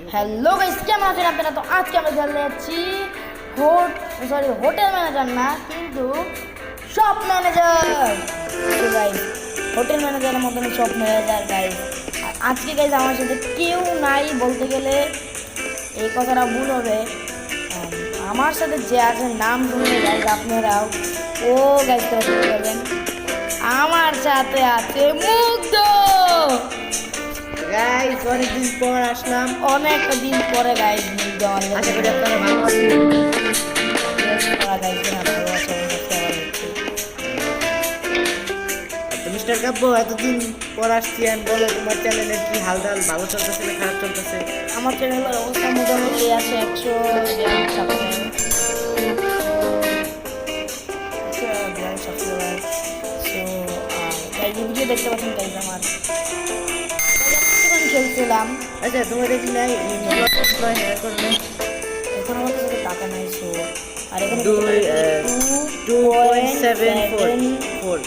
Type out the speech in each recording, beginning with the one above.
Hello guys, কেমন আছেন আপনারা? তো আজকে আমরা চলে যাচ্ছি হোটেল ম্যানেজার না, কিন্তু শপ ম্যানেজার। তো গাইস, হোটেল ম্যানেজারের মতন শপ ম্যানেজার গাইস। আজকে গাইস আমার সাথে কেউ নাই, বলতে গেলে এই কথাটা ভুল হবে। আমার সাথে যে আছে নাম শুনলে গাইস আপনারাও ও গাইস তোরা শুনতে পারবেন। আমার সাথে আছে মুগ্ধ। গাইস, অনেকদিন পর আসলাম। অনেক দিন পরে গাইস মুগ্ধ আমাদের। আশা করি আপনারা ভালো আছেন। তো মিস্টার কাব্য, এতদিন পর আসছেন, বলো তোমার চ্যানেলের কি হালচাল? ভালো চলতেছে না খারাপ চলতেছে? আমার চ্যানেলের অবস্থা মোটামুটি আছে 100 সাবস্ক্রাইবার। ভিডিও দেখতে পাচ্ছেন গাইজ আমার খেলছিলাম। আচ্ছা, তোমার দেখি নাই এখন আমার কাছে টাকা নাই, সো আর এখানে 2.74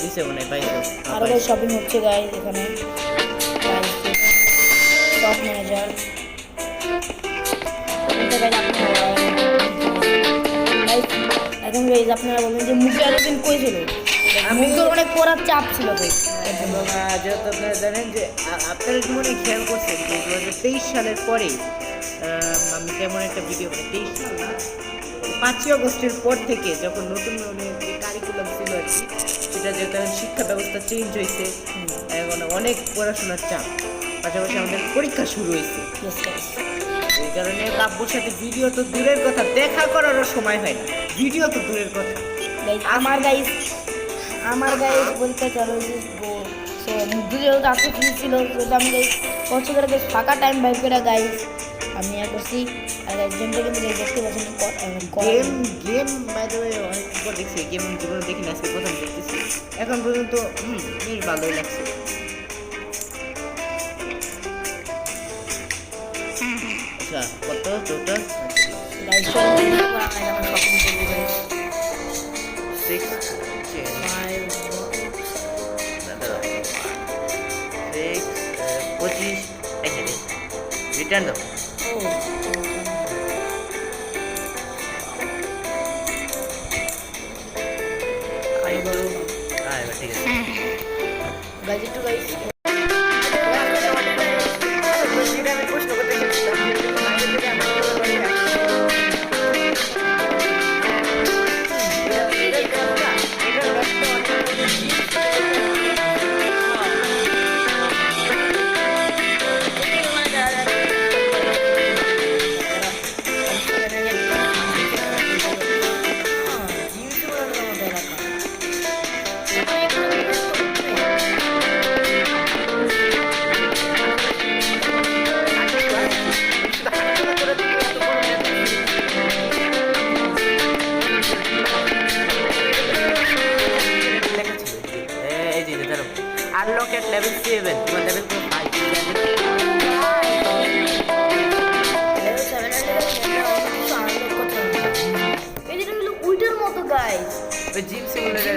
দিছে মনে হয় পাইছো। আরো শপিং হচ্ছে গাইজ এখানে। শপ ম্যানেজার এখন গাইজ আপনারা বলবেন যে মুখে এতদিন কই ছিল? আমি তো অনেক পড়ার চাপ ছিল গাইজ। এবং যেহেতু আপনারা জানেন যে আপনারা জীবনে খেয়াল করছেন যে 2023 সালের পরে আমি তেমন একটা ভিডিও করি। 23 সাল না, 5ই আগস্টের পর থেকে যখন নতুন যে কারিকুলাম ছিল আর কি, সেটা যেহেতু শিক্ষা ব্যবস্থা চেঞ্জ হয়েছে, এখন অনেক পড়াশোনার চাপ, পাশাপাশি আমাদের পরীক্ষা শুরু হয়েছে। এই কারণে কাব্যর সাথে ভিডিও তো দূরের কথা, দেখা করারও সময় হয় না, ভিডিও তো দূরের কথা। আমার গাইজ পরীক্ষা চালু হয়েছে। সো মুগ্ধ যেহেতু আজকে ফ্রি ছিল, সেহেতু আমি গাইজ কষ্ট করে বেশ ফাঁকা টাইম বাইর করে গাইজ আমি করছি। আর গেমটা কিন্তু দেখতে পাচ্ছেন গেম বাই দ্য ওয়ে অনেক পর দেখছি, গেম জীবনে দেখি না, আজকে প্রথম দেখতেছি। এখন পর্যন্ত বেশ ভালোই লাগছে। আচ্ছা, কত টোটাল? গাইজ শপিং করবো গাইজ। 6 25 রিটার্ন দাও। এবার ঠিক আছে। গাইজ একটু গাইজ আমি প্রশ্ন করতে চাচ্ছিলাম unlock at level 7, you are level 5. উইটার মতো গাইজ, জিম সিমুলেটর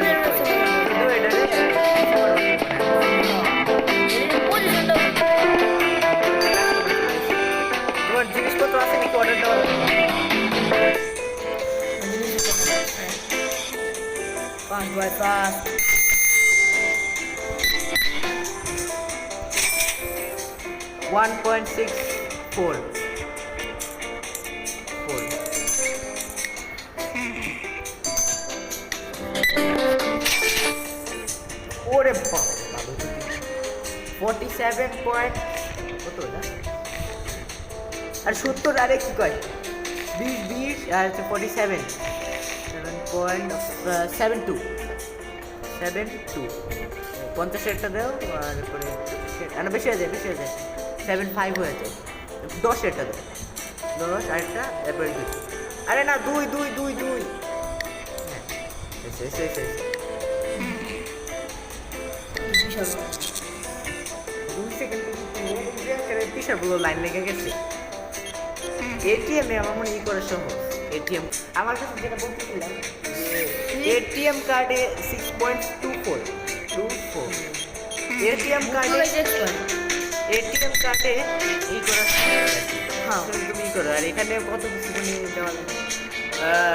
তোমার জিনিসপত্র আছে নাকি অর্ডার দেওয়া? Fast by fast. 1.64 ওরে বাবা, 47 পয়েন্ট কত না? আর 70 আরে কি কয় 20 আর 47 7.72 50 একটা দাও, আর পরে বেশি হয়ে যায় 75 হয়ে যায়। 10 একটা দাও, 10 আরেকটা, এরপরে 2। আরে না, 2 হ্যাঁ, শেষ। পিসারগুলো লাইন লেগে গেছে। এটিএম আমার মনে করে সহজ। এটিএম আমার কাছে যেটা বলতেছিলাম যে এটিএম কার্ডে 6.24 এটিএম কার্ডে চার্টে এই করা হ্যাঁ। তুমি ই করো। আর এখানে কত কিছু তুমি দেওয়া লাগবে?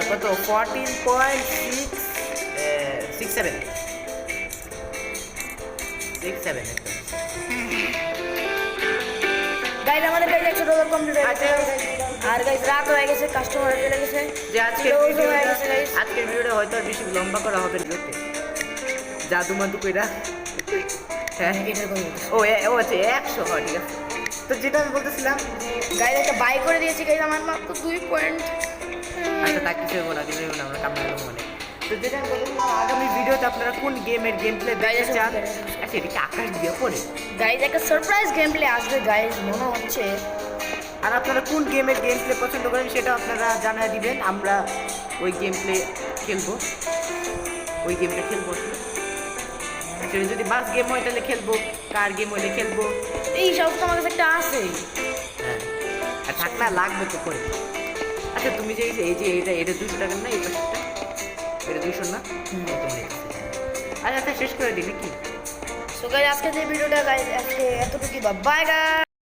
কত 14.67 67 একদম। গাইজ আমাদের গাইজ $100 কমপ্লিট হয়ে গেছে। আচ্ছা। আর গাইজ রাত হয়ে গেছে, কাস্টমার চলে গেছে। যে আজকের Close ভিডিওটা হয়ে গেছে guys। আজকের ভিডিওটা হয়তো আর বেশি লম্বা করা হবে না ভিডিওতে। জাদু মাদু কইরা হ্যাঁ এটার কথা বলছি। ও আচ্ছা 100 হয়, ঠিক আছে। তো যেটা আমি বলতেছিলাম গাইজ একটা বাই করে দিয়েছি গাইজ, আমার মাত্র 2 পয়েন্ট। আচ্ছা তা কিছু হইব না, কিছু হইব না, আমরা কামড়া দেবো মানে। তো যেটা আমি বলতেছিলাম আগামী ভিডিওতে আপনারা কোন গেমের গেম প্লে দেখতে চান। আচ্ছা এটা কি আকাশ দিয়ে পড়ে? গাইজ একটা সারপ্রাইজ গেম প্লে আসবে গাইজ মনে হচ্ছে। আর আপনারা কোন গেমের গেম প্লে পছন্দ করেন সেটা আপনারা জানিয়ে দিবেন, আমরা ওই গেম প্লে খেলবো, ওই গেমটা খেলবো। সেটা যদি বাস গেম হয় তাহলে খেলবো, কার গেম হইলে খেলবো। এই সব তো আমার কাছে একটা আছে। হ্যাঁ আর থাক না, লাগবে তো করে। আচ্ছা তুমি যে এই যে এটা 200 টাকার না, এই পাশেরটা এটা 200 না? আচ্ছা শেষ করে দিই নাকি? সো গাইজ আজকে যে ভিডিওটা গাইজ আজকে এতটুকুই, বাই গাইজ।